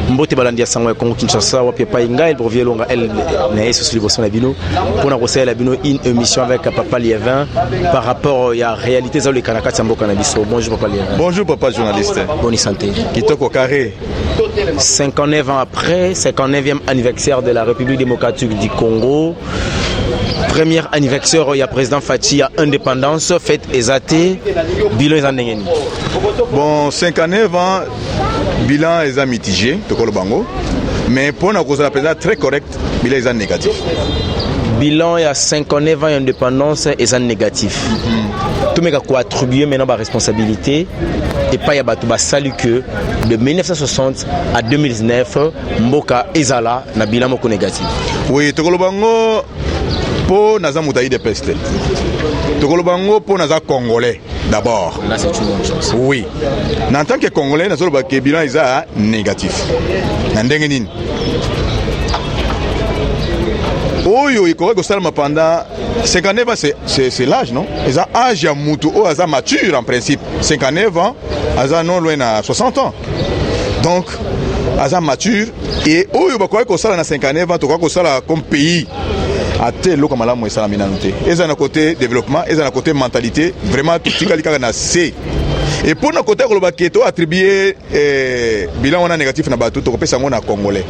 mbote balandi ya sango ya Congo Kinshasa wa papa inga il revient longa elle na sur l'évolution la bino pour na conseiller la bino une émission avec papa Liévin par rapport à réalité za le kanaka tsamboka na biso. Bonjour papa Liévin. Bonjour papa journaliste. Bonne santé. Kitoko carré. 59 ans après, 59e anniversaire de la République démocratique du Congo. Premier anniversaire, il y a président Fachi à indépendance, fête exaté, bilan est en. Bon, 59 ans, bilan est mitigé, Tokolo Bango, mais pour nous, la président très correct, bilan est négatif. Bilan il y a 59 ans d'indépendance est négatif. Tout le monde a attribué maintenant la responsabilité et pas y a battu salut que de 1960 à 2019 Mboka Ezala na bilan moko négatif. Oui, Tokolo Bango pour naza mutaï de peste. Tokolo Bango pour naza congolais d'abord. Là c'est une bonne chose. Oui. En tant que congolais nazo ba ke bilan est négatif. Na ndenge nini? Oyo ikoka kosalama pendant 59 ans, c'est l'âge, non? Ils ont âge à Moutou, ils ont mature en principe. 59 ans, ils ont non loin à 60 ans. Donc, ils ont mature. Et Oyo bakoka kosala na 59 ans, toka kosala comme pays. À tel local malamu et salamina noté. Ils ont un côté développement, ils ont un côté mentalité. Vraiment, tout ce qui est na C. Et pour notre côté, le baketo attribué bilan négatif na bateau, toka pesa na congolais.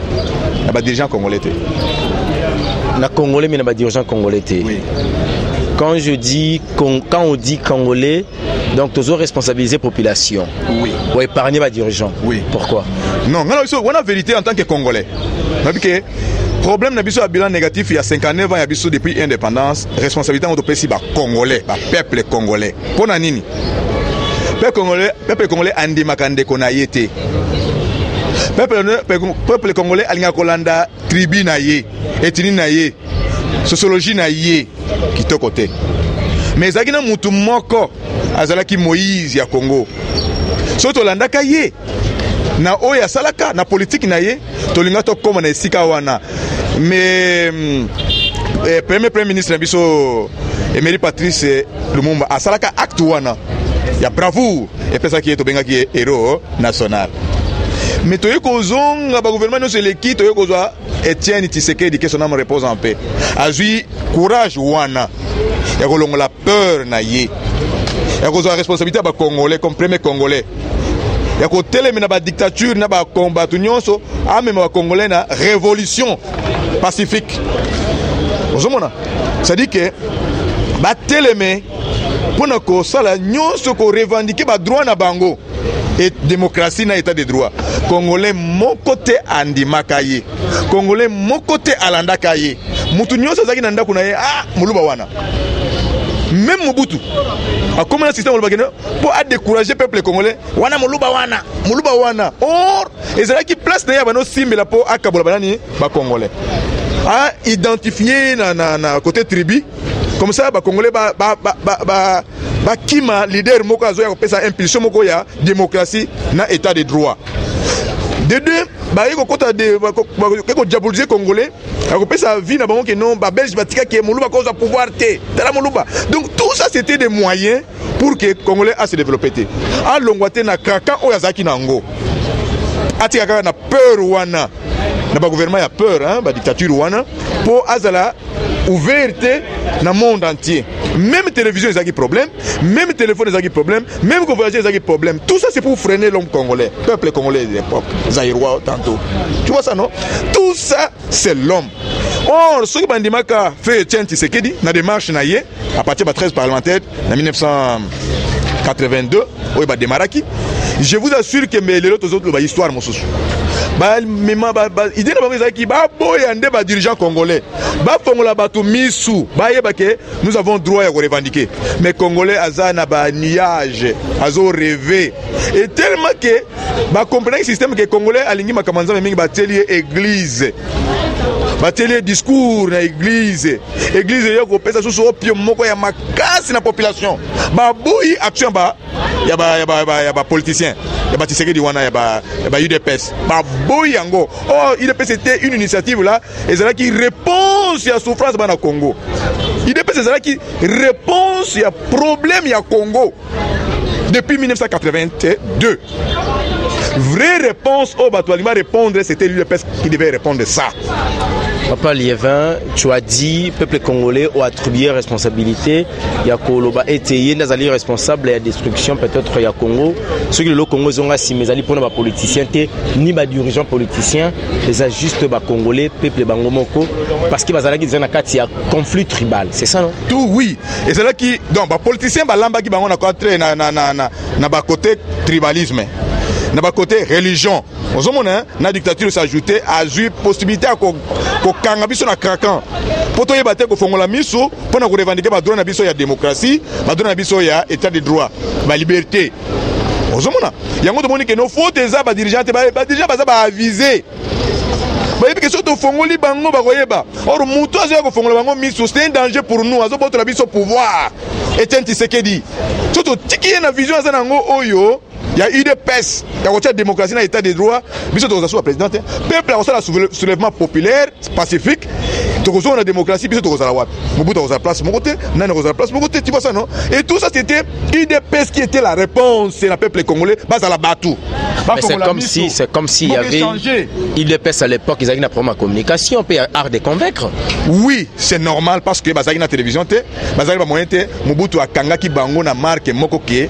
Na ba dirigeant congolais. Na congolais mais na ba dirigeant congolais. Oui. Quand on dit congolais, donc toujours responsabiliser population. Oui. Ou épargner les dirigeants. Oui. Pourquoi? Non, on a vérité en tant que congolais. Parce que problème n'a biso bilan négatif il y a 59 ans il y a biso depuis l'indépendance, responsabilité de pesi ba congolais, ba peuple congolais. Pour nini? Peuple congolais andi makande kona yete. Peuple congolais alinga kolanda tribu na ye, ethnie na ye, sociologie na ye kitoko te. Mais zakina mutu moko azalaki Moïse ya Congo. Soto landa ka ye na oya salaka na politique na ye tolinga to koma na esika wana. Mais premier ministre na biso Emery Patrice Lumumba asalaka acte wana ya bravoure et pesa ki to benga ki héros national. Mais toyo kozonga ba gouvernement no seleki toyo kozwa Etienne Tshisekedi que son âme repose en paix. Azui courage wana ya kolongola peur na ye. Ya kozwa responsabilité ba congolais comme premier congolais. Ya ko telemi na ba dictature na ba combat nyonso a même ba congolais na révolution pacifique. Ozomona. Ça dit que ba telemi pour na ko sala nyonso ko revendiquer ba droit na bango. Et démocratie na état de droit. Congolais mon côté andimaka ye. Congolais mon côté alandaka ye. Mutu nyonso zaki na ndako na ye muluba wana. Même Mobutu a comme un système pour décourager le peuple congolais. Wana muluba wana. Or, ezala ki place na ya bano simbela po akabola banani ba congolais. A identifier na côté tribu comme ça ba congolais ba kima leader moko azo ya kopesa impulsion moko ya démocratie na état de droit. De deux, ba yiko kota de ko diaboliser congolais, a kopesa vie na bango que non ba belge batika ke moluba cause pouvoir té. Tala moluba. Donc tout ça c'était des moyens pour que congolais a se développer té. A longwate na kaka oyazaki nango. Atika kaka na peur wana. Na ba gouvernement a peur hein, ba dictature wana pour azala ouverte dans le monde entier. Même télévision, ils ont des problèmes, même téléphone, ils ont des problèmes, même convoyage, ils ont des problèmes. Tout ça, c'est pour freiner l'homme congolais, peuple congolais de l'époque, Zaïrois, tantôt. Tu vois ça, non? Tout ça, c'est l'homme. Or, ce que Bandimaka fait, Etienne Tshisekedi, dans la démarche, à partir de 13 parlementaires, en 1982, où il a démarré, je vous assure que les autres, l'histoire, mon souci. Idée de dirigeant congolais. Nous avons droit à revendiquer. Mais Congolais, azana ba nuage, azo rêvé. Et tellement que comprendre le système que Congolais alingi makamanza mengi batelier église. Batelier discours na église. Église yoko pesa sous opium moko ya makasi na population. Ba boui action ba ya ba politicien. Ya ba Tshisekedi wana ya ba UDPS. Ba boui yango. Oh, UDPS c'était une initiative là, et c'est là qui réponse à souffrance dans le Congo. UDPS c'est là qui réponse à problème ya Congo depuis 1982. vraie réponse au Batoualima répondre, c'était l'UDPS qui devait répondre ça. Papa Liévin, tu as dit peuple congolais a attribué responsabilité. Il y a Koloba été nazali responsable de la destruction peut-être il y a Congo. Ceux qui le Congo sont assis mais ali pour les politiciens ni les dirigeants politiciens, les ajustes bas congolais peuple bangomoko parce que bazala qui disent na kati ya conflit tribal, c'est ça non? Tout oui. Et c'est là qui donc les politiciens balamba qui bango na côté na ba côté tribalisme. Na ba côté religion. Ozomona na dictature s'ajouter à une possibilité ko kanga biso na craquant. Poto yebate ko fongola miso pona ko revendiquer ba droit na biso ya démocratie, ba droit na biso ya état de droit, ba liberté. Ozomona yango to monique no faute za ba dirigeant ba dirigeant baza ba aviser. Ba yebi que soto fongoli bango ba koyeba. Or muto azo ko fongola bango miso c'est un danger pour nous, azo boto la biso pouvoir. Etienne Tshisekedi. Soto tiki na vision za nango oyo. Il y a eu des PES, il y a une démocratie dans l'état des droits, mais c'est la présidente. Le peuple a reçu le soulèvement populaire, pacifique. Tu reçois la démocratie, puis tu reçois la WAP. Mobutu a reçu la place, mon côté, Nana a reçu la place, mon côté, tu vois ça, non? Et tout ça, c'était UDPS qui était la réponse, c'est le peuple congolais, base à la batou. C'est comme si il y avait UDPS à l'époque, ils avaient un problème de communication, puis art de convaincre. Oui, c'est normal parce que Bazali na télévision, Bazali na moyen, Mobutu a kanga ki bango na marque Mokoke.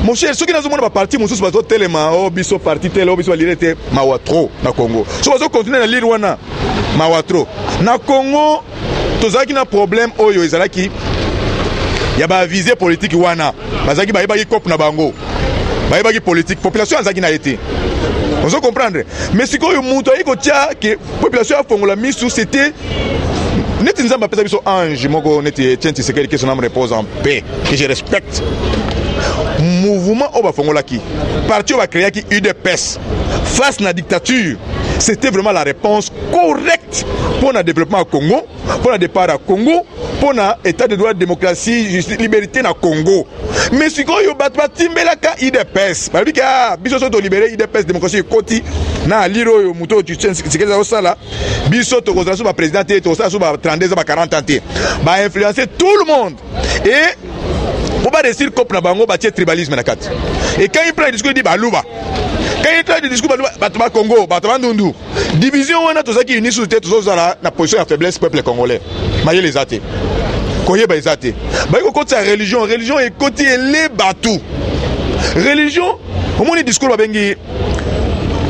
Mon cher, ceux qui n'ont pas parti, mon sous bateau tellement, oh, biso parti tel, oh, biso lire Mawatro na Congo. So bateau continuer à lire wana Mawatro. Na Congo, tous ceux qui n'ont problème, oh yo izalaki, y a ba visée politique wana. Bazaki ba yeba cop na bango. Ba yeba politique, population azaki na été. On se comprendre. Mais si ko yo muto yiko tia que population a fongola misu c'était net nzamba pesa biso ange moko net Etienne Tshisekedi que son âme repose en paix que je respecte. Mouvement au Bafongolaki, parti au Bakriaki UDPS face à la dictature, c'était vraiment la réponse correcte pour le développement au Congo, pour le départ à Congo, pour l'état de droit, de démocratie, justice, liberté dans Congo. Mais si vous avez Timbelaka UDPS, parce que biso soto libéré UDPS démocratie côté na liro yo muto tu tiens ce que ça sala biso to kozala sur président to ça sur 32 ans 40 ans ba influencer tout le monde et pour pas réussir comme na bango bâtir tribalisme na kat. Et quand il prend le discours il dit baluba. Quand il prend le discours baluba Congo, baluba Ndundu. Division on a tout ça qui unit sous tête tout ça na position de faiblesse peuple congolais. Maye les athées. Koye ba les athées. Ba ko côté religion est côté les batou. Religion, au moins le discours bengi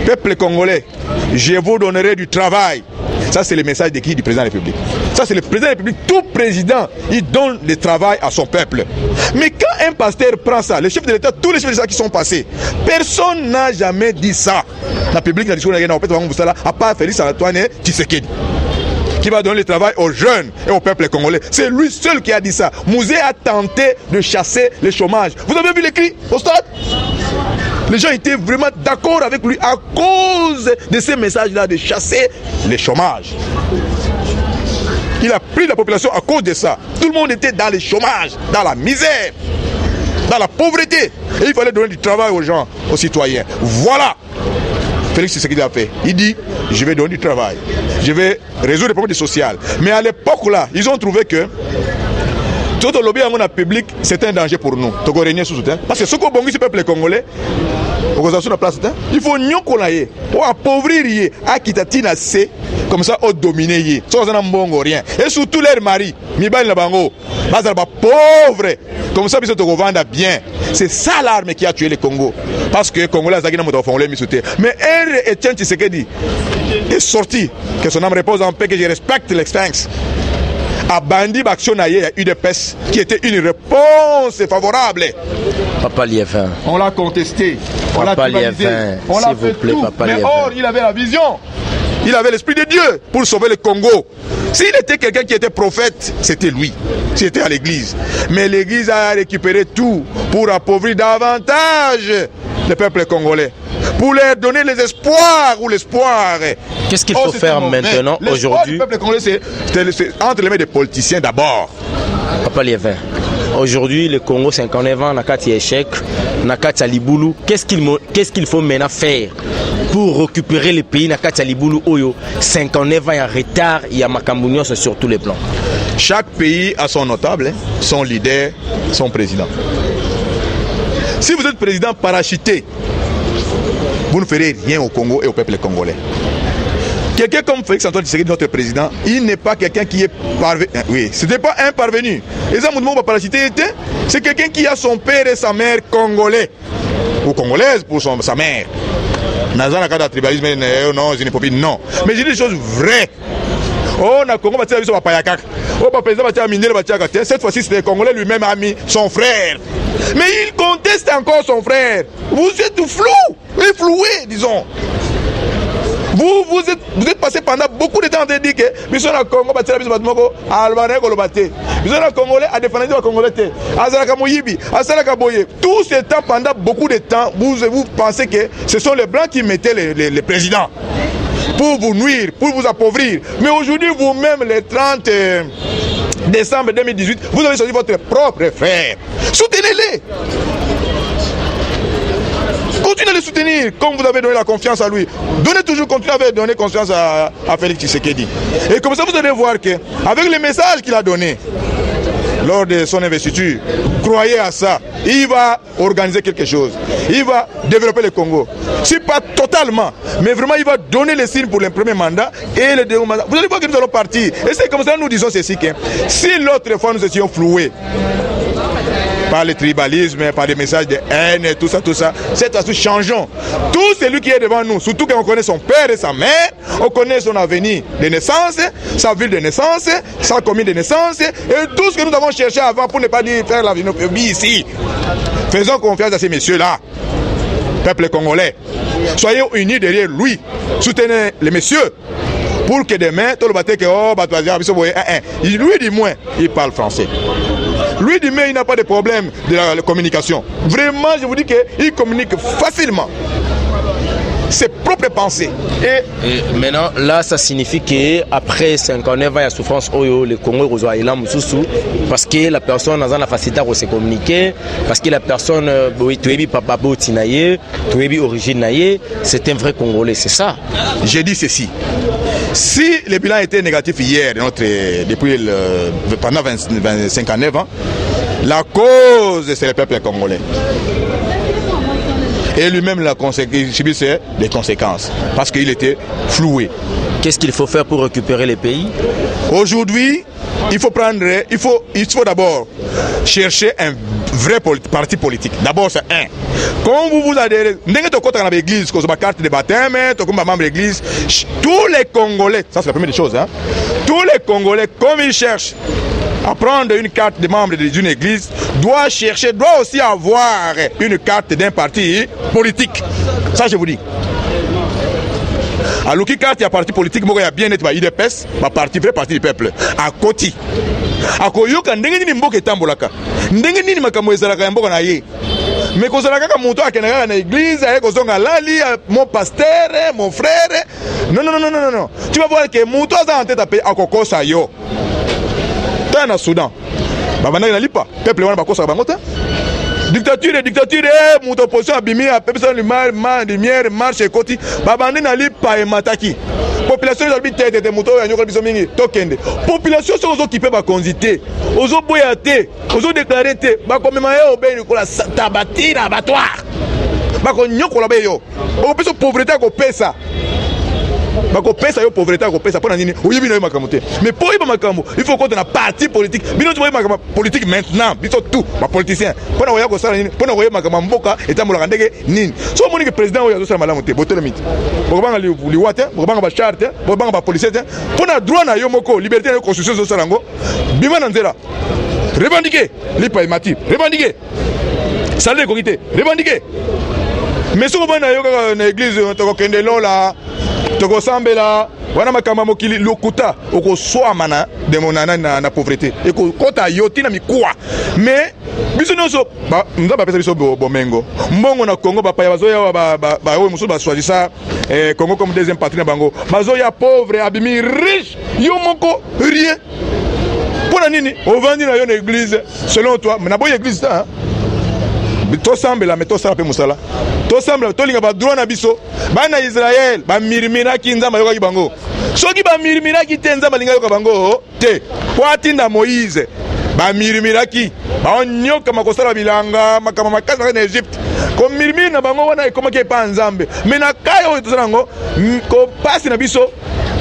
peuple congolais, je vous donnerai du travail. Ça, c'est le message de qui? Du président de la République. Ça, c'est le président de la République. Tout président, il donne le travail à son peuple. Mais quand un pasteur prend ça, les chefs de l'État, tous les chefs de l'État qui sont passés, personne n'a jamais dit ça. La République n'a dit ça, à part Félix Antoine Tshisekedi, qui va donner le travail aux jeunes et au peuple congolais. C'est lui seul qui a dit ça. Mouzé a tenté de chasser le chômage. Vous avez vu les cris au stade? Les gens étaient vraiment d'accord avec lui à cause de ces messages-là de chasser le chômage. Il a pris la population à cause de ça. Tout le monde était dans le chômage, dans la misère, dans la pauvreté. Et il fallait donner du travail aux gens, aux citoyens. Voilà. Félix, c'est ce qu'il a fait. Il dit, je vais donner du travail. Je vais résoudre les problèmes sociaux. Mais à l'époque là, ils ont trouvé que tout le lobby en public, c'est un danger pour nous. Parce que ce qu'on bon peuple congolais, il faut nous connaître pour appauvrir à Kitatina C comme ça au dominer sans un bon rien et surtout leurs maris mibali na bango bazal ba pauvre comme ça biso to vendre bien. C'est ça l'arme qui a tué le Congo parce que Congolais azakina moto fongolais misouté. Mais Etienne Tshisekedi est sorti, que son âme repose en paix, que je respecte l'expérience. A bandi action à UDPS qui était une réponse favorable. Papa Liévin. On l'a contesté, on l'a tribalisé, on l'a fait tout. Mais or, il avait la vision, il avait l'esprit de Dieu pour sauver le Congo. S'il était quelqu'un qui était prophète, c'était lui, c'était à l'église. Mais l'église a récupéré tout pour appauvrir davantage le peuple congolais, pour leur donner les espoirs ou l'espoir. Qu'est-ce qu'il faut faire maintenant, aujourd'hui? Le peuple congolais, c'est entre les mains des politiciens d'abord. Papa Liévin, aujourd'hui, le Congo, 59 ans, Nakati échec, Nakati Liboulou. Qu'est-ce qu'il faut maintenant faire pour récupérer le pays Nakati Liboulou Oyo? 59 ans en retard, il y a Makambounios sur tous les plans. Chaque pays a son notable, son leader, son président. Si vous êtes président parachuté, vous ne ferez rien au Congo et au peuple congolais. Quelqu'un comme Félix Antoine Tshisekedi, notre président, il n'est pas quelqu'un qui est parvenu. Oui, ce n'était pas un parvenu. Et ça, c'est quelqu'un qui a son père et sa mère congolais. Ou congolaise pour sa mère. Dans un cas de tribalisme, non, je ne peux pas. Non. Mais j'ai dit des choses vraies. Oh, na Congo, cette fois-ci, c'est le Congolais lui-même a mis son frère. Mais il conteste encore son frère. Vous êtes flou, floué, disons. Vous êtes passé pendant beaucoup de temps à dire que Bison a Congo, Congolais a défendu le Congolais, tout ce temps, pendant beaucoup de temps, vous pensez que ce sont les Blancs qui mettaient les présidents pour vous nuire, pour vous appauvrir. Mais aujourd'hui, vous-même, le 30 décembre 2018, vous avez choisi votre propre frère. Soutenez-les. Continuez à le soutenir comme vous avez donné la confiance à lui. Continuez à donner confiance à Félix Tshisekedi. Et comme ça, vous allez voir qu'avec les messages qu'il a donnés lors de son investiture, croyez à ça. Il va organiser quelque chose. Il va développer le Congo. Si pas totalement, mais vraiment, il va donner les signes pour le premier mandat et le deuxième mandat. Vous allez voir que nous allons partir. Et c'est comme ça que nous disons ceci, que si l'autre fois nous étions floués par le tribalisme, par des messages de haine, tout ça, cette fois-ci, changeons. Tout celui qui est devant nous, surtout qu'on connaît son père et sa mère, on connaît son avenir de naissance, sa ville de naissance, sa commune de naissance, et tout ce que nous avons cherché avant pour ne pas dire faire la xénophobie ici. Faisons confiance à ces messieurs-là, peuple congolais. Soyez unis derrière lui. Soutenez les messieurs. Pour que demain, tout le bateau lui du moins, il parle français. Lui du moins, il n'a pas de problème de la communication. Vraiment, je vous dis qu'il communique facilement ses propres pensées. Et maintenant, là, ça signifie qu'après 59 ans, il y a souffrance le Congo parce que la personne a la facilité à se communiquer, parce que la personne, c'est un vrai Congolais, c'est ça. J'ai dit ceci. Si le bilan était négatif hier, pendant 59 ans, la cause, c'est le peuple congolais. Et lui-même, il subissait les conséquences, parce qu'il était floué. Qu'est-ce qu'il faut faire pour récupérer les pays? Aujourd'hui, il faut d'abord chercher un vrai parti politique. D'abord, c'est un. Quand vous adhérez, dans l'église, quand vous avez carte de baptême, comme membre de l'église, tous les Congolais, ça c'est la première des choses, tous les Congolais, comme ils cherchent à prendre une carte de membre d'une église, doit aussi avoir une carte d'un parti politique. Ça, je vous dis. Alors, qui carte, il y a parti politique, il y a bien être IDPS, parti, vrai parti du peuple. À côté. À côté, il y a mboka etambolaka. Ndenge nini makambo ezalaka ya mboka na ye. Mais quand on a monté à l'église, mon pasteur, mon frère. Non. Tu vas voir que mon toit a en tête à payer à Koko Sayo. Dans le Soudan. Babana n'a pas. Peuple wana bakosa bangote. Dictature, mon opposition a bimi à peuple lumière marche et côté. Babana n'a pas et mataki. Population de tête de moto et biso mingi tokende. Population sont occupés par consulter. Ozo boyate, ozo déclarer te, ba komemayo obeni ko la tabati na abattoir. Ba ko nyoko la beyo. O peso pauvreté ko pesa. Bako pesa yo pauvreté ko pesa pona nini oyebi na yo makambo te. Mais pour yeba makambo, il faut qu'on ait un parti politique. Bino tu makambo politique maintenant, biso tout ba politicien. Pona oya ko sala nini, pona oya makambo mboka etambola ndenge nini. So moni que président oya zo sala malamu te, botelo miti. Bokobanga liwate, bokobanga ba charte, bokobanga ba policier te. Pona droit na yo moko, liberté na constitution zo sala ngo. Bima na nzela. Revendiquer, lipa imati, revendiquer. Salut comité, revendiquer. Mais si on va dans l'église, on kende lola. Toko sambela wana makamba mokili lokuta oko swamana de monana na pauvreté et ko kota yoti na mikuwa mais biso nyonso ba ndaba pesa biso bomengo mbongo na Congo ba paya bazoya ba oyo musu ba choisir Congo comme deuxième patrie na bango bazoya pauvre abimi riche yo moko rien pour nini on vend na yo na église selon toi mais na boye église ça to sambela mais to sala pe musala to sambela to linga ba droit na biso bana Israël ba mirimina ki nzamba yoka ki bango soki ba mirimina ki te nzamba linga yoka bango te po atinda Moïse bamirimiraki baonyoka makosala bilanga makama makasi na Egypte komirimiri na bango wana ekomaki epa nzambe me na kai oyo tozala yango kopasi na biso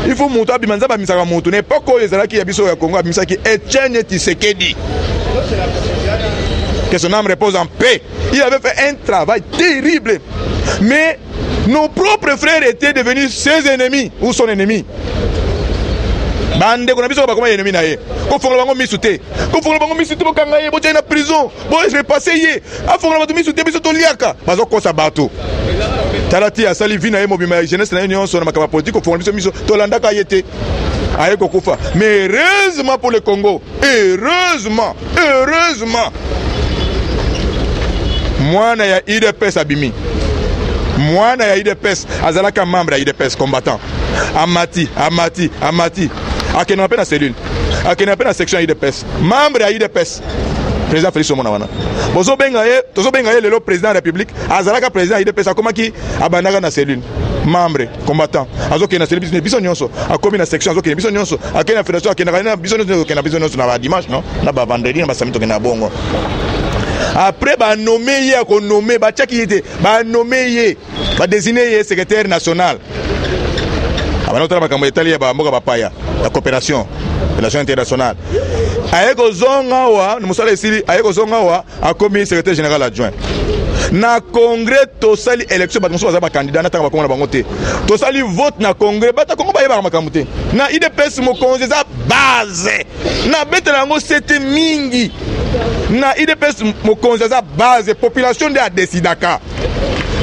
il faut mutu abima nzambe abimisaka mutu na epoke oyo ezalaki ya biso ya Congo abimisaki Etienne Tshisekedi. Que son âme repose en paix. Il avait fait un travail terrible. Mais nos propres frères étaient devenus ses ennemis ou son ennemi. Bande qu'on a vu comme ennemi naé. Qu'on fait le bango misouté. Qu'on fait le bango misouté pour kangaye. Bon, tu es en prison. Bon, je vais passer hier. A fait le bango misouté biso to liaka. Bazo ko sabato. Talati a sali vina emo bima jeunesse na union sur na makaba politique. Qu'on fait le miso to landa ka yete. Aye kokufa. Mais heureusement pour le Congo. Heureusement. Mwana ya IDPS abimi. Mwana ya IDPS azalaka membre ya IDPS combattant. Amati. Akena appena cellule. Akena appena section IDPS. Membre ya IDPS. Président Félix Omona wana. Bozo benga ye le président de la République. Azalaka président IDPS akomaki abandaka na cellule. Membre combattant. Azoke na cellule biso nyonso. Akomi na section azoke biso nyonso. Akena fédération akena na biso nyonso na dimanche non? Na ba vendredi na ba samedi to na bongo. Après, bah nommé hier, qu'on nommé, bah tchaki était, bah nommé hier, bah désigné hier secrétaire national. Ah bah notre bah Italie, bah moga bah paya, la coopération, relation internationale. Ayeko zongawa, nous sommes ici, ayeko zongawa, a commis secrétaire général adjoint. Na congrès tosali élection ba nous ba candidat na tanga ba konga bangote. Tosali vote na congrès ba ta kongo ba yeba makamute. Na IDPS mo konze za base. Na betela ngo c'était mingi. Na IDPS mo konze za base population de décidaka.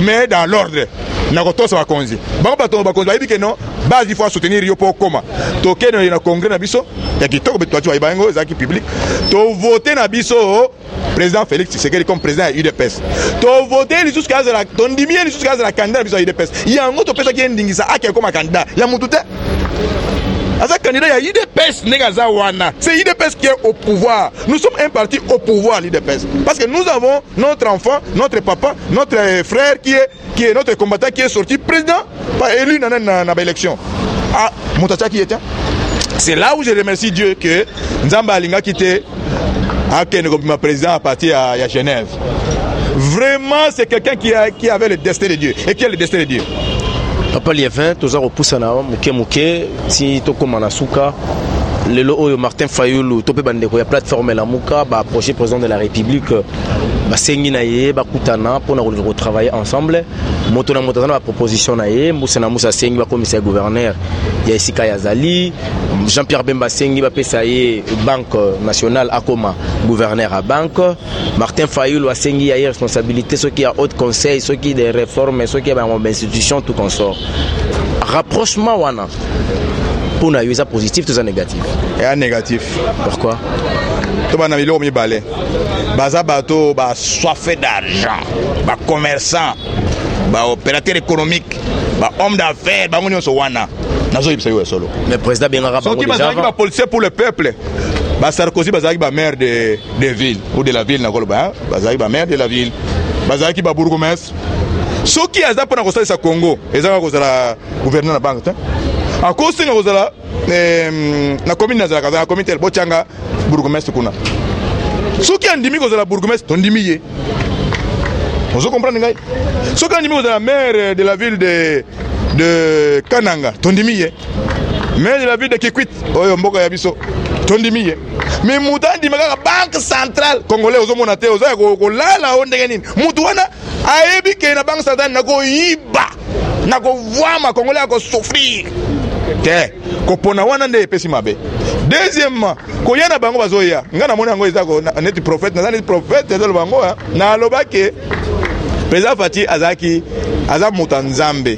Mais dans l'ordre. Na koto sa konzi. Bango ba to ba konzi ba yebike non base il faut soutenir yo pour koma. To keno na congrès na biso ya kitoko beto tu ba ngo za ki public. To voter na biso président Félix Tshisekedi comme président de l'UDPS. Tu as voté jusqu'à la candidat de l'UDPS. Il y a un autre personne qui est indingisa comme candidat. Il y a mon tout. Asa candidat ya IDPS negaza wana. C'est IDPS qui est au pouvoir. Nous sommes un parti au pouvoir l'IDPS. Parce que nous avons notre enfant, notre papa, notre frère qui est notre combattant qui est sorti président pas élu dans l'élection. Ah, Moutacha qui était. C'est là où je remercie Dieu que Nzamba Alinga qui était comme président à partir à Genève. Vraiment, c'est quelqu'un qui avait le destin de Dieu et qui a le destin de Dieu. Papa Liévin, tous les poussana, muke, si tu comme Manasuka, le lo Martin Fayoulou, topé bandeko, ya plateforme la muka, ba approché président de la République, ba sengi naie, ba kutana pour nous retravailler ensemble. Motona ba proposition naie, Moussena Moussa sengi ba commissaire gouverneur, ya Isika Yazali, Jean-Pierre Bemba sengi ba pesaye Banque nationale Akoma, gouverneur à banque, Martin Fayoulou a sengi ya responsabilité, ceux qui a haut conseil, ceux qui des réformes, ceux qui a une institution tout consort. Rapprochement wana. Pour nous, c'est positif, tout est négatif. Et négatif. Pourquoi? Tout le monde a mis balai. Baza bateau, soifé d'argent, commerçant, opérateur économique, homme d'affaires, on so wana. Mais le président Bengara Bango déjà avant. Policier pour le peuple. Sarkozy bazaki ba maire de ville ou de la ville na Koloba, bazaki ba maire de la ville. Bazaki ba bourgmestre. Ceux qui aza pour na kosa sa Congo, ezaka kozala gouverneur na banque. A cause de la commune de la commune de Bochanga, bourgmestre kuna. Ceux qui ont dit que la bourgmestre ont dit vous comprenez? Ceux qui ont dit que la maire de la ville de Kananga, ont dit maire de la ville de Kikwit, Oyomboka Yabiso, ont dit mais Moutan dit que la banque centrale congolaise aux hommes natés aux aïeux, là, on est Moutouana, a ébi que la banque centrale n'a pas iba, n'a pas voir ma congolais à souffrir. Kopona wana nde epesi mabe. Deuxièmement, koyana bango bazoya. Ngana mona ngo ezako net prophète, na net prophète ezalo bango na alobake. Président Fati azaki aza mutanzambe.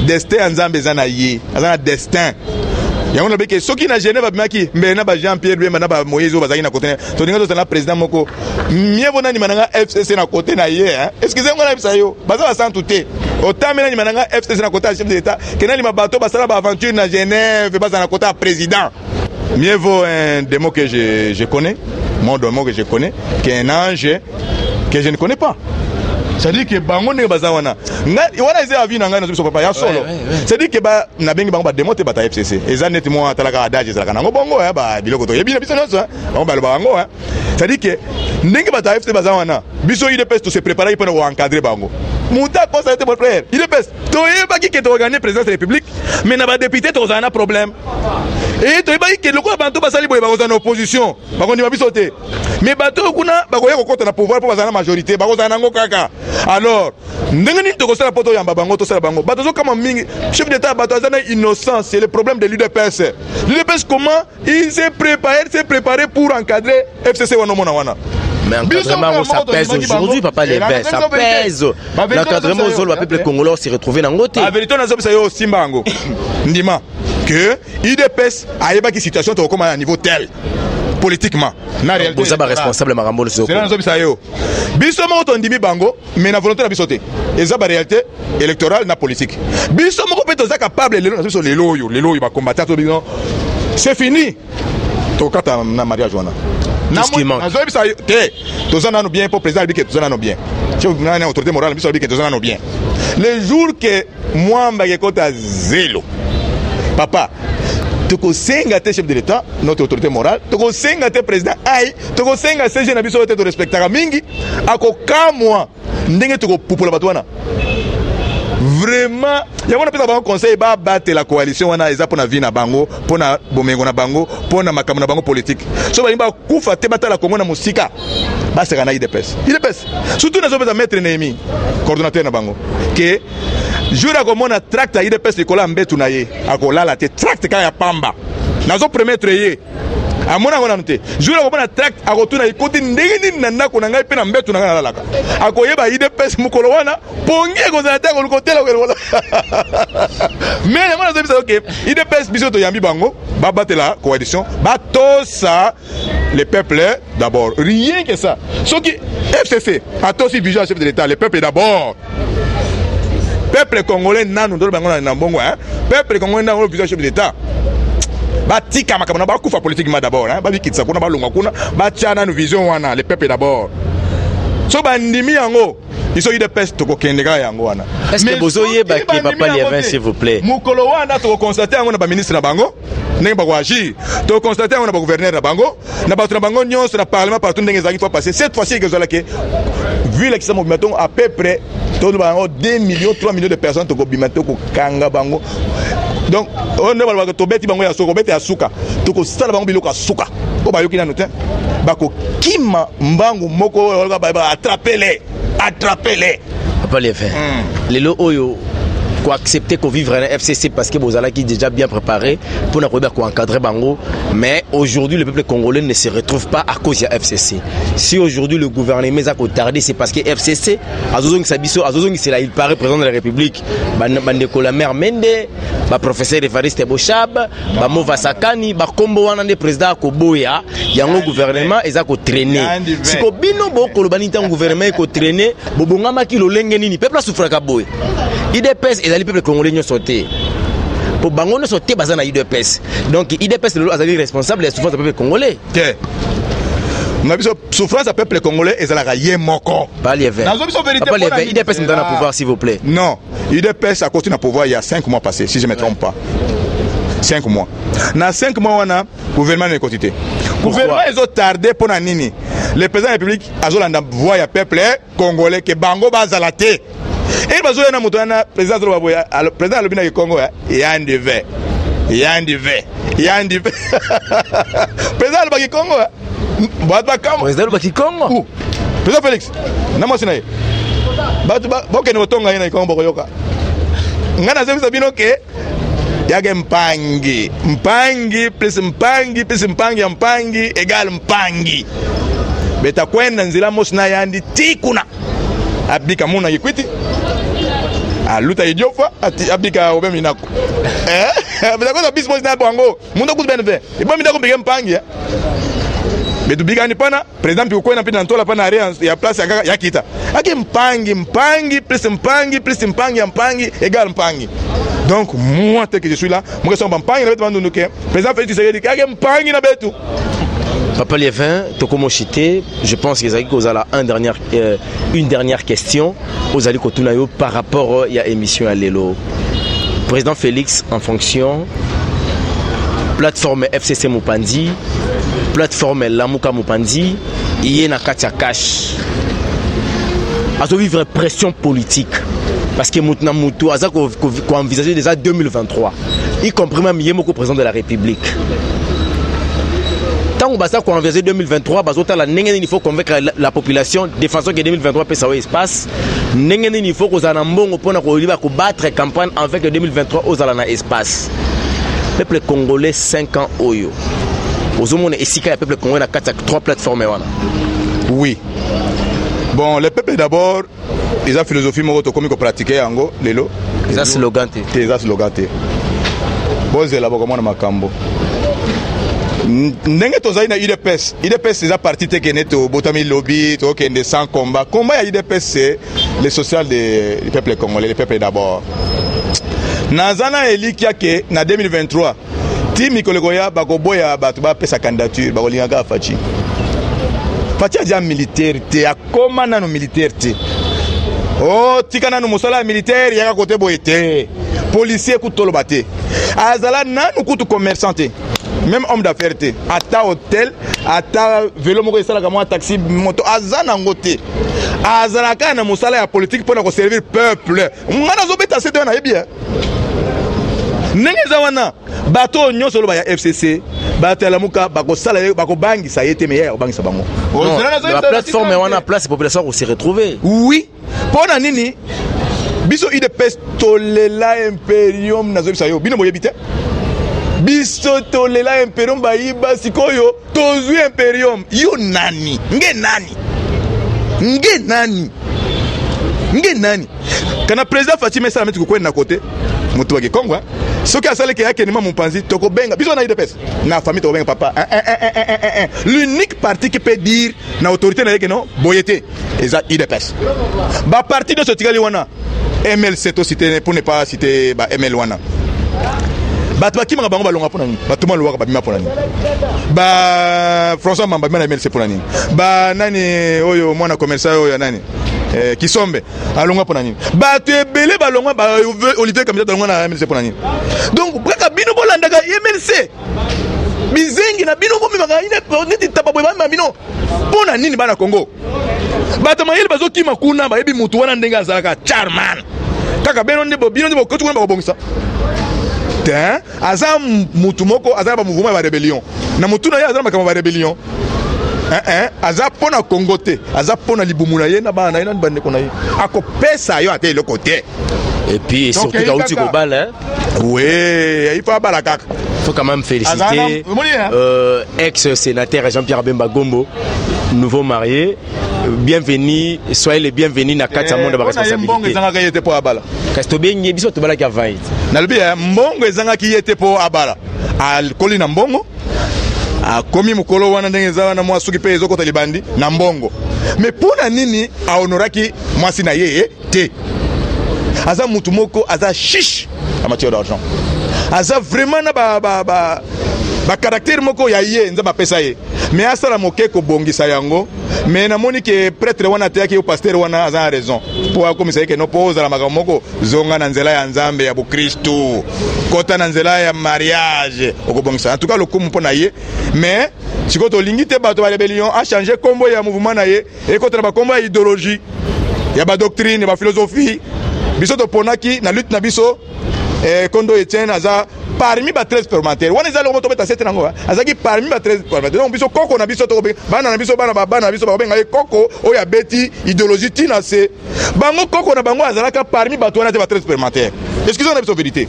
Destin nzambe zana yi, azana destin. Yango na beke soki na Genève bimaki mbena ba Jean-Pierre Bemba na ba Moïse bazaki na côté. To ninga to na président moko. Mieux bona ni mananga FCC na côté na ye hein. Excusez-moi na bisayo. Baza sans touter. Autant maintenant ni mananga FCC na côté chef de l'État. Kenali ma bateau basala ba aventure na Genève baza na côté président. Mieux vaut un démon que je connais, mon démon que je connais, qu'un ange que je ne connais pas. c'est-à-dire que bango ne baza wana wana eza avi na ngai na biso papa ya solo c'est-à-dire que ba na bengi bango ba démonter bata FCC eza net mo atalaka adage ezalaka nango bongo ba biloko to yebi na biso nyonso bango ba loba bango c'est-à-dire que ndenge bata FCC baza wana biso IDPS to se préparer pour encadrer bango Mouta constaté mon frère IDPS to yeba ki ke to organiser présidence de la République mais na ba député to za na problème et to yeba ki le ko bantu basali boye ba ko za na opposition ba ko ndima biso te mais bato kuna ba ko yeko na pouvoir pour bazana majorité ba ko za nango kaka alors ndenge ni to ko sala poto yamba bango to sala bango bato zo kama mingi chef d'état bato za na innocence c'est le problème de l'UDPS l'UDPS comment il s'est préparé pour encadrer FCC wana mais encadrement ça pèse aujourd'hui papa les verts ça pèse l'encadrement aux autres peuple congolais s'est retrouvé dans côté la vérité na zo bisa yo simbango ndima que IDPS ayeba ki situation to comme à niveau tel politiquement na réalité vous êtes responsable marambo le c'est na zo bisa yo biso mo to ndimi bango mais na volonté na biso te eza ba réalité électorale na politique biso mo ko peut capable les loyo ba combattre to biso c'est fini to kata na mariage wana bien pour président bien. Autorité morale bien. Le jour que moi je zélo, papa, tu conseilles chef de l'État, notre autorité morale, tu conseilles président, aïe, tu conseilles ces jeunes habitués de respecter la mingi, à quoi moi, n'engue tu pour la batouana. Vraiment, il y a un conseil ba battre la coalition wana eza pona vie na bango, pona bomengo na bango, pona makambo na bango politique. So ba imba kufa te batala la Congo na musika. Ba sera na IDPS. Surtout na zo ba mettre Némi, coordonnateur na bango. Que jura comme na tract IDPS Nicolas Mbetu na ye, akola la te tract ka ya pamba. Na zo promettre ye. Amona ngona nte jura ko na tract akotuna ikoti ndenge na ndako na ngai pe na Mbetu na ngala laka akoyeba IDPS mukolo wana pongi ko za ta ko lokotela ko mais mona zo bisa ok IDPS biso to yambi bango ba batela coalition ba tosa les peuples d'abord rien que ça ce qui FCC a aussi vision chef de l'État les peuples d'abord peuple congolais nanu do bango na mbongo peuple congolais nanu vision chef de l'État batika makamana ba kufa politiquement d'abord ba bikitsa kuna ba longa kuna ba tchana nous vision wana les peuples d'abord so bandimi yango iso IDPS to ko kendeka yango wana est-ce que bozoye ba ki papa Liévin s'il vous plaît mukolo wana to constater yango na ba ministre na bango ndenge ba ko agir to constater yango na ba gouverneur na bango na ba to na bango nyonso na parlement partout ndenge zaki fois passer cette fois-ci que zola ke vu l'excès mouvement à peu près to bango 2 millions 3 millions de personnes to ko bimato ko kanga bango. Donc, on ne va pas te mettre bango ya soko bete ya suka. To ko sala bango biloko suka. Po ba yoki na note. Ba ko kima mbangu moko ba attraper-les. Papa Liévin. Lelo oyo ko accepter qu'on vivre en FCC parce que Bozala qui est déjà bien préparé pour na ko encadrer bango mais aujourd'hui le peuple congolais ne se retrouve pas à cause de FCC. Si aujourd'hui le gouvernement a tardé c'est parce que FCC azozongi sabiso azozongi c'est là il paraît président de la République bande ko la mère Mende ba professeur Evariste Boshab ba Mova Sakani ba kombo wana de président ko boya yango gouvernement eza ko traîner siko bino boko lo banita gouvernement ko traîner bobongama ki lo lenge nini peuple souffre ka boy IDPS et les peuples congolais ont sauté. Pour bango ne sauter bazana IDPS. Donc IDPS le azali responsable de la souffrance du peuple congolais. On a vu souffrance du peuple congolais et ça la yé moko. Pas Liévin. Pas Liévin. IDPS me donne le pouvoir s'il vous plaît. Non, IDPS a continué à pouvoir il y a 5 mois passés si je ne me trompe pas. 5 mois. Dans 5 mois on a gouvernement de quantité. Gouvernement ils ont tardé pour nini. Le président de la République a zolanda voix ya peuple congolais que bango bazalate. Et bazo na moto na président de la président de la Congo il y a un devait président de la Congo président de Congo président Félix na mo sinaye batu boke ni botonga ina Congo boyoka ngana zemisa bino ke yage mpangi plus mpangi égal mpangi beta kwenda nzila mosina yandi tikuna abika muna yikwiti aluta idiofa abika obemi nako beta ko bismo na bongo mundo kubenve ibo mindako mbige mpangi betu bigani pana president pi kwenda pina ntola pana area ya place ya kita ake mpangi plus mpangi égal mpangi. Donc moi tel que je suis là moi que son mpangi na betu bandunduke president Félix Tshisekedi ake mpangi na betu Papa Liévin, Tokomo Chité, je pense que vous avez une dernière question aux Ali Kotunayo par rapport à l'émission à Lelo. Président Félix en fonction, plateforme FCC Mupandi, plateforme Lamuka Mupandi, il y a Katia Cash. À vivre pression politique. Parce que maintenant, Moutou a envisagé déjà 2023, y compris même Yemoko, président de la République. Tant qu'on a envisagé 2023, il faut convaincre la population de façon que 2023 peut s'avoir espace. Il faut que nous battre campagne avec 2023 aux alana espace. Le peuple congolais 5 ans oyo. Le peuple congolais a 3 plateformes. Oui. Bon, le peuple d'abord, ils ont philosophie comme pratiquer en lelo. Ils ont slogan. Ils ont slogan. Bon, c'est là comment on a macambo. Ndenge tozali na UDPS c'est la partie te kene to botami lobby to kende sans combat ya UDPS c'est le social du peuple congolais, le peuple d'abord. Nazana elikia ke na 2023 ti Mikologoya bakoboya batu ba pesa candidature bakolinga Fachi a dia militaire te akoma nano militaire te oh tika nano musala militaire yaka kote boyete policier kutolo bate azala nanu kutu commerçant te même homme d'affaires te ata hôtel ata vélo moko esala ka taxi moto azana ngote azala kana musala ya politique pour na servir peuple ngana zobeta sete na yebi ndenge zawana bato nyonso lo ba ya FCC bato la muka bakosala bakobangisa yete meya obangisa bango la plateforme wana place population ko se retrouver. Oui pona nini biso UDPS tolela imperium na zobisa yo bino moyebite biso tolela imperium bayiba sikoyo tozwi imperium yo nani nge nani kana président Fatima Sala metu ko na côté mutu wa Kongo soki asale ke yake ni Mumpanzi toko benga biso na UDPS na famille to benga papa l'unique parti qui peut dire na autorité na yake no boyete eza UDPS ba parti de sotikali wana MLC to citer pour ne pas citer ba ML wana bato bakimaka bango balonga pona nini bato malwaka babima pona nini ba François Mamba bima na MLC pona nini ba nani oyo mwana commerçant oyo nani Kisombe alonga pona nini bato ebele balonga ba Olivier Kamisa balonga na MLC pona nini donc braka bino bolandaka MLC bizengi na bino bomimaka ine neti tapa boy ba bino pona nini bana Congo bato mayele bazokima kuna ba yebi mutu wana ndenga azalaka charman kaka bino ndebo kotu kuna ba bongisa aza mutu moko aza ba mouvement ba rébellion na mutu na ye aza makama ba rébellion aza pona Congo te aza pona libumu na ye na bana na bande kona ye akopesa yo ate le côté et puis surtout Kauti Kobal hein oui il faut bala kaka faut quand même féliciter ex-sénateur Jean-Pierre Bemba Gombo nouveau marié bienvenue soyez les bienvenus na kati ya monde ba responsabilité mbongo ezanga yete po abala kasto benye biso to bala ka vaid na lobi mbongo ezanga ki yete po abala al kolina mbongo akomi mukolo wana ndenge za wana mwa suki pe ezoko talibandi na mbongo mais pona nini a honoraki mwasi na yeye te aza mutu moko aza chiche en matière d'argent aza vraiment na ba caractère moko ya ye nza mapesa ye mais asala moke ko bongisa yango mais namoni ke prêtre wana te yaki o pasteur wana aza raison pour akomisa yeke no poza la makambo moko zonga na nzela ya nzambe ya Kristo kota na nzela ya mariage okobongisa en tout cas le kumu pona ye mais sikoto lingite bato ba rébellion a changer combo ya mouvement na ye e kota ba combo ya idéologie ya ba doctrine ba philosophie biso to ponaki na lutte na biso Kondo Etienne aza parmi ba 13 parlementaires wana ezali ko to beta 7 nango azaki parmi ba 13 parlementaires donc biso koko na biso to bana na biso bana na biso ba benga koko oya beti idéologie tina se bango koko na bango azalaka parmi ba 13 parlementaires excusez-moi na biso vérité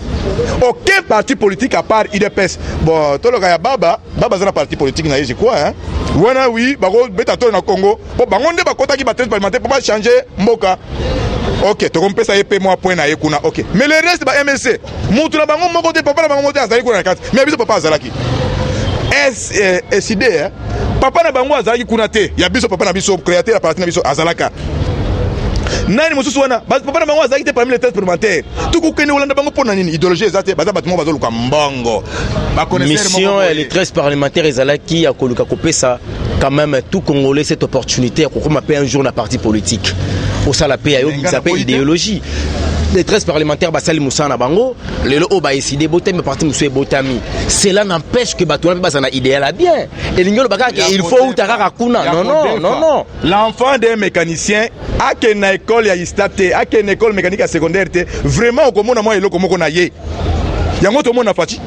aucun parti politique à part UDPS bon to loka ya baba zana parti politique na je crois hein wana oui bako beta to na Congo po bango nde bakota ki ba 13 parlementaires pour pas changer mboka. Ok, tu comprends ça et paie moi point na yekuna. Ok. Mais le reste ba MLC, mutu na bango moko te papa na bango te azali kuna kati. Mais biso papa azalaki. SID papa na bango azalaki kuna te. Ya biso papa na biso créateur la partie na biso azalaka. nani mosusu wana papa na bango azalaki te parmi les 13 parlementaires tukukende olanda bango mpona nini idéologie eza te baza bato moko bazoluka mbongo mission les 13 parlementaires ezalaki ya koluka kopesa quand même tout Congolais cette opportunité ya kokoma pe un jour na parti politique osala pe ayo bisa pe idéologie. Les 13 parlementaires basali musana bango lelo o ba décidé botami parti musu botami, cela n'empêche que batona ba sana idéal à bien et lingolo baka il faut utaka kuna non l'enfant d'un mécanicien a que na école ya istate a que na école mécanique à secondaire te vraiment komona moi eloko moko na ye yango to mona fati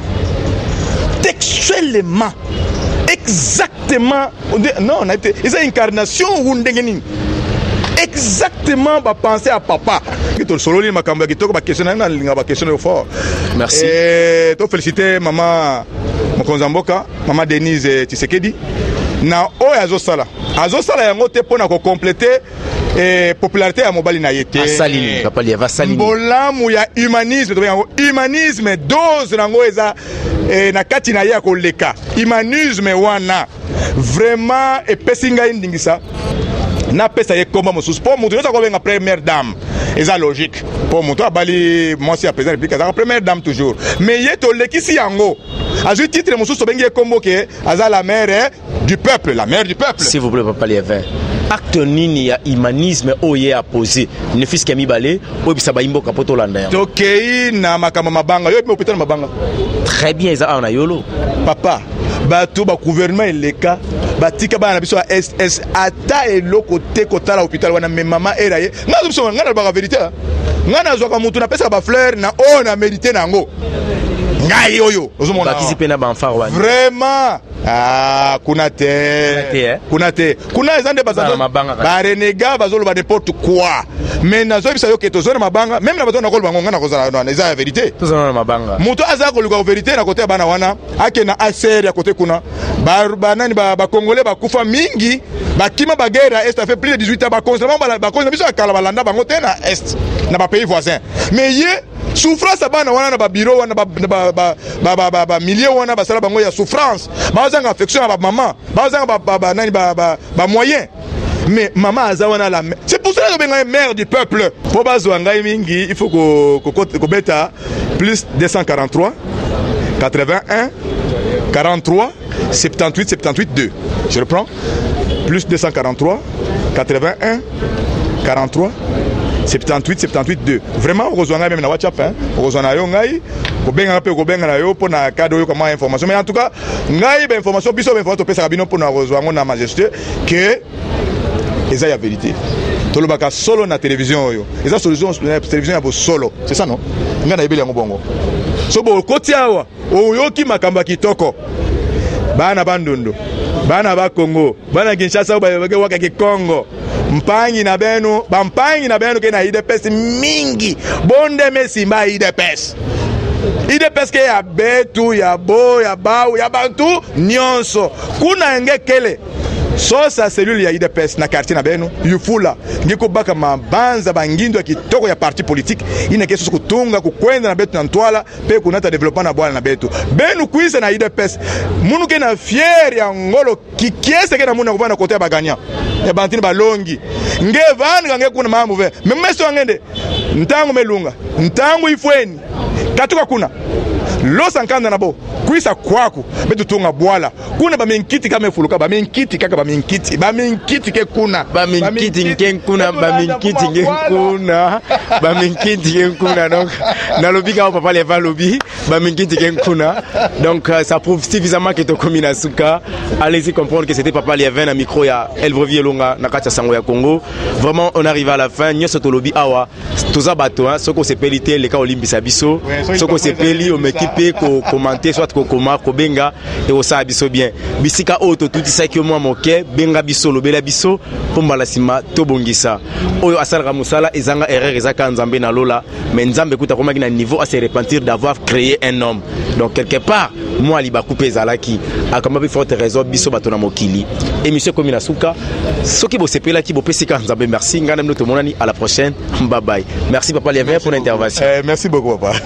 textuellement exactement non na été ils ont incarnation ou ndengeni exactement ba penser à papa qui to solo li makambo ki to ba question na linga ba question fort. Merci et to féliciter maman Mokonzamboka maman Denise Tshisekedi na oyo azosala yango te pona ko compléter popularité ya mobali na yete asalini papa li va salini bolamu ya humanisme to yango humanisme dose nango eza na kati na ya ko leka humanisme wana vraiment epesinga indingisa na pesa ye komba mosusu po mutu yoza ko benga première dame eza logique po mutu abali mwasi ya président république eza première dame toujours mais ye to lekisi yango azui titre mosusu bengi kombo ke aza la mère du peuple, la mère du peuple. S'il vous plaît papa Liévin, acte nini ya humanisme oye a posé ne fils kami balé o bisa ba imboka poto landa yango tokei na makama mabanga yo bi hôpital mabanga très bien eza na yolo papa bato ba gouvernement eleka batika bana biso ya SS ata eloko te kotala hôpital wana mais maman eraye ngazo biso ngana ba vérité ngana zwa ka mutu na pesa ba fleur na o na mérité nango ngai oyo ozomona bakisi pena ba enfant wana vraiment kuna ezande bazalo ba renega bazolo ba n'importe quoi mais nazo bisa yo keto zona mabanga même na bato na kolba ngona kozala na eza la vérité to zona mabanga muto aza ko luka vérité na côté bana wana ake na aser ya côté kuna ba nani ba congolais ba kufa mingi ba kima ba guerre est ça fait plus de 18 ans ba constamment ba cause biso akala balanda bango te na est na ba pays voisins mais ye souffrance bana wana na ba bureau wana ba milliers wana ba sala bango ya souffrance ba zanga affection ba maman ba zanga ba nani ba moyen mais maman azawana la c'est pour cela que benga mère du peuple po bazwa ngai mingi il faut ko beta plus 243 81 43 78 2 je reprends plus 243 81 43 78 2 vraiment rejoindre même na WhatsApp hein rejoindre yo ngai ko benga na yo pour na cadeau yo comme information mais en tout cas ngai ba information biso ba information pesa bino pour na rejoindre na majesté que eza ya vérité tolobaka solo na télévision yo eza solution télévision ya bo solo c'est ça non nga na yebeli yango bongo so bo kotiawa oyoki makamba kitoko bana bandundu bana ba Congo bana Kinshasa ba waka ki Congo mpangi na benu ke na IDPS mingi bonde mesimba IDPS ke ya betu ya bo ya bau ya bantu nyonso kuna ngekele sosa cellule ya IDPS na quartier na benu yufula ngiko baka mabanza bangindo ya kitoko ya parti politique ina keso kutunga kukwenda na betu na ntwala pe kunata development na bwana na betu benu kuisa na IDPS munu ke na fier ya ngolo kikiese ke na muna kuvana kote baganya ya bantini balongi ngevani nge kuna mambo ve memeso ngende ntangu melunga ntangu ifweni katuka kuna losa nkanda nabo kuisa kwaku betu tunga bwala kuna ba minkiti kama fuluka ba minkiti kaka ba minkiti ke kuna ba minkiti ngenkuna donc na lobika papa les va lobby ba minkiti ngenkuna donc ça prouve suffisamment que to komina suka allez-y comprendre que c'était papa Liévin na micro ya Elbrevi Elonga na kati sango ya Congo vraiment on arrive à la fin nyoso to lobby awa toza bato hein soko sepelité les ka olimbisa biso soko sepeli o mekipe ko commenter soit ko koma ko benga et o sa biso bien bisika auto tout ça que moi moke benga biso lobela biso pomba la sima to bongisa oyo asala musala ezanga erreur ezaka nzambe na lola mais nzambe kuta komaki na niveau à se repentir d'avoir créé un homme donc quelque part moi liba couper zalaki akamba bi forte raison biso bato na mokili émission comme inasuka soki bo sepela ki bo pesika nzambe merci ngana mnoto monani à la prochaine bye bye merci papa Liévin pour l'intervention merci beaucoup papa.